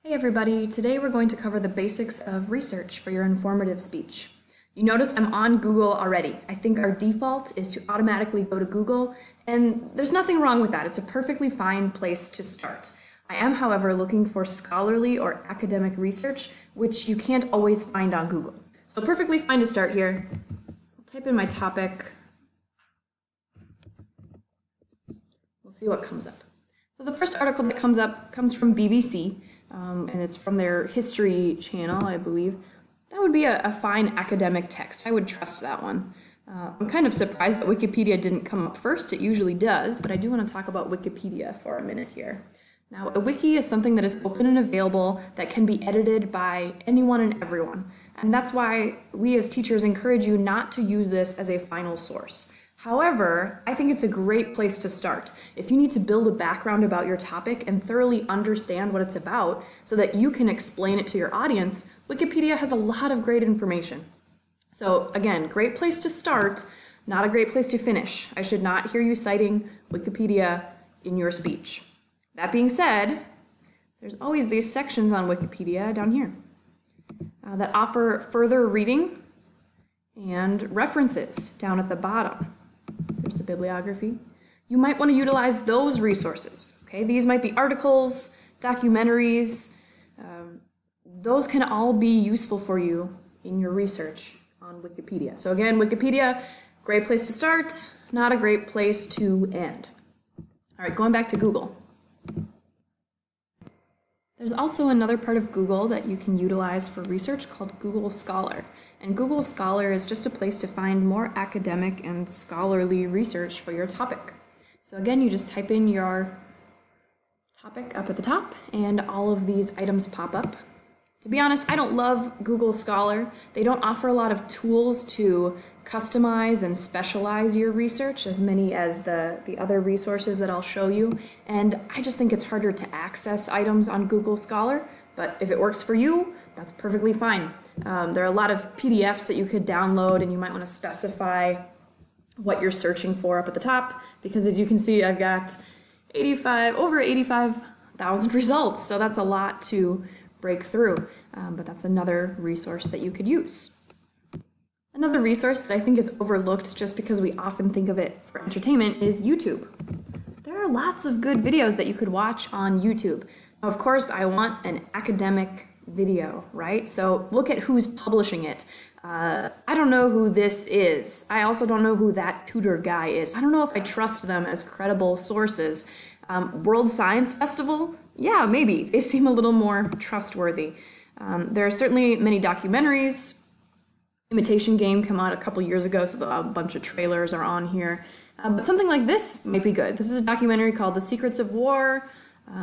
Hey everybody, today we're going to cover the basics of research for your informative speech. You notice I'm on Google already. I think our default is to automatically go to Google, and there's nothing wrong with that. It's a perfectly fine place to start. I am, however, looking for scholarly or academic research, which you can't always find on Google. So perfectly fine to start here. I'll type in my topic. We'll see what comes up. So the first article that comes up comes from BBC. And it's from their history channel, I believe. That would be a fine academic text. I would trust that one. I'm kind of surprised that Wikipedia didn't come up first. It usually does, but I do want to talk about Wikipedia for a minute here. Now, a wiki is something that is open and available that can be edited by anyone and everyone. And that's why we as teachers encourage you not to use this as a final source. However, I think it's a great place to start. If you need to build a background about your topic and thoroughly understand what it's about so that you can explain it to your audience, Wikipedia has a lot of great information. So again, great place to start, not a great place to finish. I should not hear you citing Wikipedia in your speech. That being said, there's always these sections on Wikipedia down here that offer further reading and references down at the bottom. There's the bibliography. You might want to utilize those resources. Okay, these might be articles, documentaries. Those can all be useful for you in your research on Wikipedia. So again, Wikipedia, great place to start, not a great place to end. All right, going back to Google. There's also another part of Google that you can utilize for research called Google Scholar. And Google Scholar is just a place to find more academic and scholarly research for your topic. So again, you just type in your topic up at the top and all of these items pop up. To be honest, I don't love Google Scholar. They don't offer a lot of tools to customize and specialize your research, as many as the other resources that I'll show you. And I just think it's harder to access items on Google Scholar, but if it works for you, that's perfectly fine. There are a lot of PDFs that you could download, and you might want to specify what you're searching for up at the top, because as you can see, I've got over 85,000 results, so that's a lot to break through, but that's another resource that you could use. Another resource that I think is overlooked just because we often think of it for entertainment is YouTube. There are lots of good videos that you could watch on YouTube. Now, of course, I want an academic video, right? So look at who's publishing it. I don't know who this is. I also don't know who that tutor guy is. I don't know if I trust them as credible sources. World Science Festival? Yeah, maybe. They seem a little more trustworthy. There are certainly many documentaries. Imitation Game came out a couple years ago, so a bunch of trailers are on here. But something like this might be good. This is a documentary called The Secrets of War.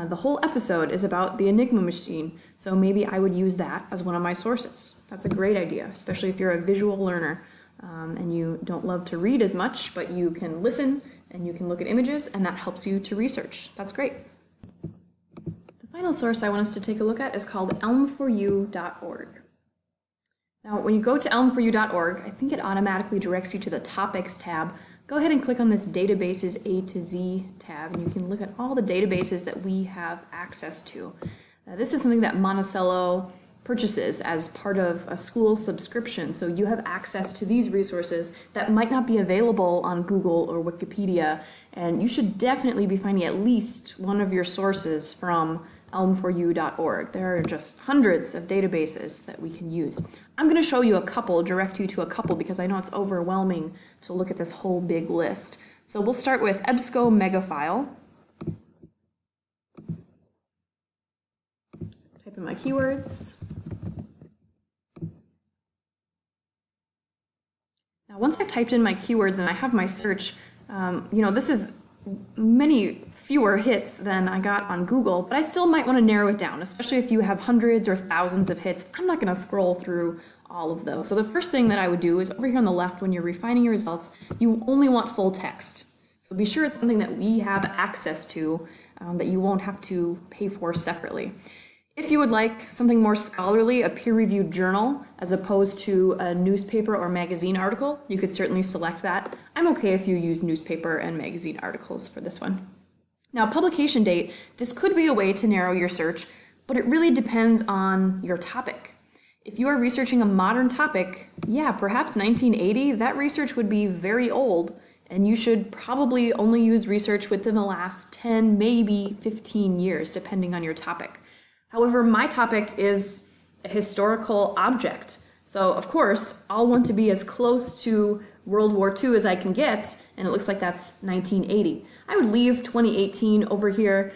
The whole episode is about the Enigma machine, so maybe I would use that as one of my sources. That's a great idea, especially if you're a visual learner and you don't love to read as much, but you can listen and you can look at images, and that helps you to research. That's great. The final source I want us to take a look at is called elm4u.org. Now, when you go to elm4u.org, I think it automatically directs you to the Topics tab. Go ahead and click on this Databases A to Z tab, and you can look at all the databases that we have access to. This is something that Monticello purchases as part of a school subscription, so you have access to these resources that might not be available on Google or Wikipedia, and you should definitely be finding at least one of your sources from elm4u.org. There are just hundreds of databases that we can use. I'm going to show you a couple, direct you to a couple, because I know it's overwhelming to look at this whole big list. So we'll start with EBSCO Megafile. Type in my keywords. Now once I've typed in my keywords and I have my search, this is many fewer hits than I got on Google, but I still might want to narrow it down, especially if you have hundreds or thousands of hits. I'm not going to scroll through all of those. So the first thing that I would do is over here on the left, when you're refining your results, you only want full text. So be sure it's something that we have access to, that you won't have to pay for separately. If you would like something more scholarly, a peer-reviewed journal, as opposed to a newspaper or magazine article, you could certainly select that. I'm okay if you use newspaper and magazine articles for this one. Now, publication date, this could be a way to narrow your search, but it really depends on your topic. If you are researching a modern topic, yeah, perhaps 1980, that research would be very old, and you should probably only use research within the last 10, maybe 15 years, depending on your topic. However, my topic is a historical object. So, of course, I'll want to be as close to World War II as I can get, and it looks like that's 1980. I would leave 2018 over here.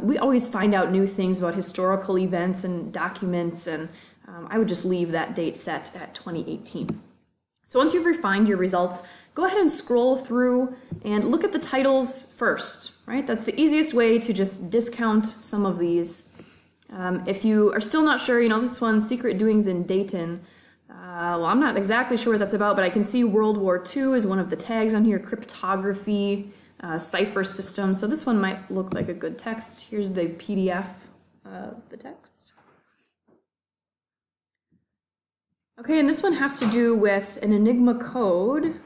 We always find out new things about historical events and documents, and I would just leave that date set at 2018. So once you've refined your results, go ahead and scroll through and look at the titles first, right? That's the easiest way to just discount some of these. If you are still not sure, this one, Secret Doings in Dayton, well, I'm not exactly sure what that's about, but I can see World War II is one of the tags on here, cryptography, cipher system. So this one might look like a good text. Here's the PDF of the text. Okay, and this one has to do with an Enigma code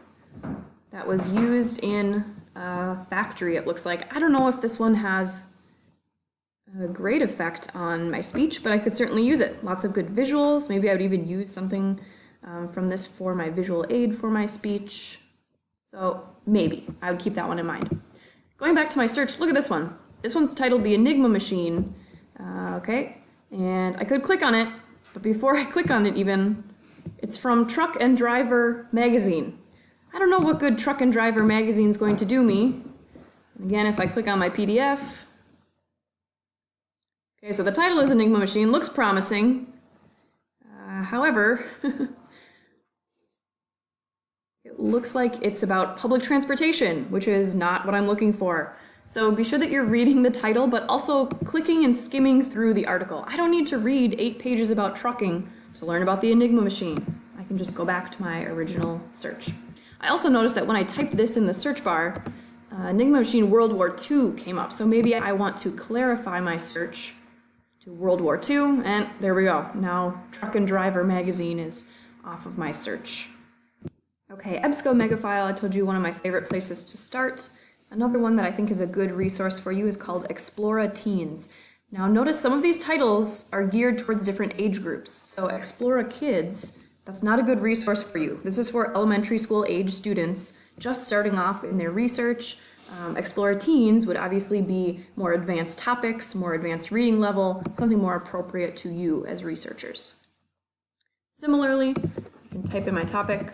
that was used in a factory, it looks like. I don't know if this one has a great effect on my speech, but I could certainly use it. Lots of good visuals. Maybe I would even use something from this for my visual aid for my speech. So maybe I would keep that one in mind. Going back to my search, look at this one. This one's titled The Enigma Machine. Okay, and I could click on it, but before I click on it even, it's from Truck and Driver magazine. I don't know what good Truck and Driver magazine is going to do me. Again, if I click on my PDF, okay, so the title is Enigma Machine, looks promising. However, it looks like it's about public transportation, which is not what I'm looking for. So be sure that you're reading the title, but also clicking and skimming through the article. I don't need to read 8 pages about trucking to learn about the Enigma Machine. I can just go back to my original search. I also noticed that when I typed this in the search bar, Enigma Machine World War II came up. So maybe I want to clarify my search to World War II, and there we go. Now Truck and Driver magazine is off of my search. Okay, EBSCO Megafile, I told you, one of my favorite places to start. Another one that I think is a good resource for you is called Explora Teens. Now notice some of these titles are geared towards different age groups. So Explora Kids, that's not a good resource for you. This is for elementary school age students just starting off in their research. Explora Teens would obviously be more advanced topics, more advanced reading level, something more appropriate to you as researchers. Similarly, you can type in my topic.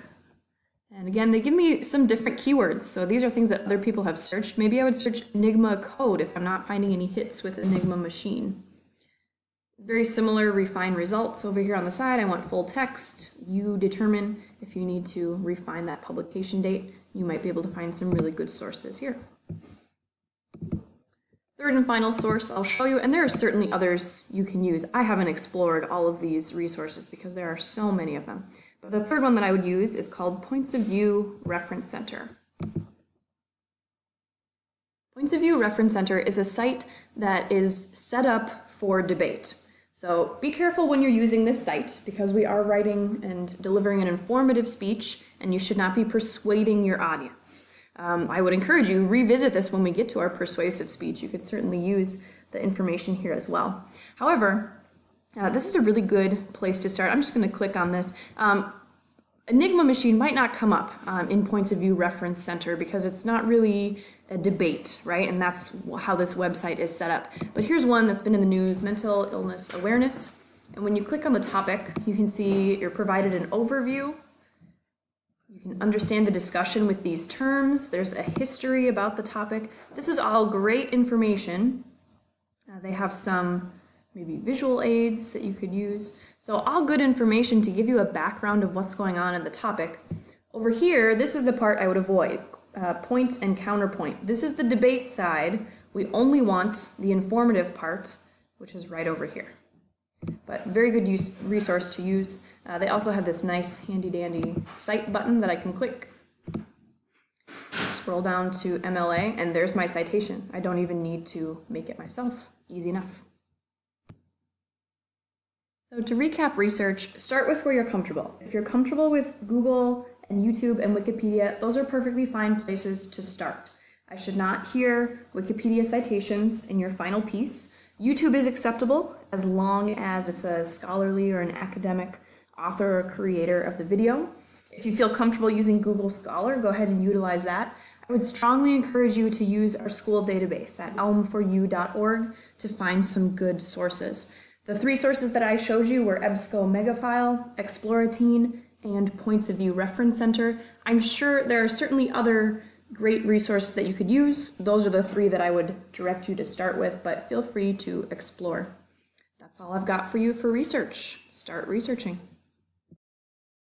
And again, they give me some different keywords. So these are things that other people have searched. Maybe I would search Enigma code if I'm not finding any hits with Enigma machine. Very similar refined results over here on the side. I want full text. You determine if you need to refine that publication date. You might be able to find some really good sources here. Third and final source I'll show you, and there are certainly others you can use. I haven't explored all of these resources because there are so many of them. But the third one that I would use is called Points of View Reference Center. Points of View Reference Center is a site that is set up for debate. So be careful when you're using this site because we are writing and delivering an informative speech and you should not be persuading your audience. I would encourage you to revisit this when we get to our persuasive speech. You could certainly use the information here as well. However, this is a really good place to start. I'm just going to click on this. Enigma Machine might not come up in Points of View Reference Center because it's not really a debate, right? And that's how this website is set up. But here's one that's been in the news, mental illness awareness. And when you click on the topic, you can see you're provided an overview. You can understand the discussion with these terms. There's a history about the topic. This is all great information. They have some maybe visual aids that you could use. So all good information to give you a background of what's going on in the topic. Over here, this is the part I would avoid, point and counterpoint. This is the debate side. We only want the informative part, which is right over here. But very good resource to use. They also have this nice handy-dandy cite button that I can click. Scroll down to MLA, and there's my citation. I don't even need to make it myself. Easy enough. So to recap research, start with where you're comfortable. If you're comfortable with Google and YouTube and Wikipedia, those are perfectly fine places to start. I should not hear Wikipedia citations in your final piece. YouTube is acceptable as long as it's a scholarly or an academic author or creator of the video. If you feel comfortable using Google Scholar, go ahead and utilize that. I would strongly encourage you to use our school database at elm4u.org to find some good sources. The 3 sources that I showed you were EBSCO Megafile, Exploratine, and Points of View Reference Center. I'm sure there are certainly other great resources that you could use. Those are the 3 that I would direct you to start with, but feel free to explore. That's all I've got for you for research. Start researching.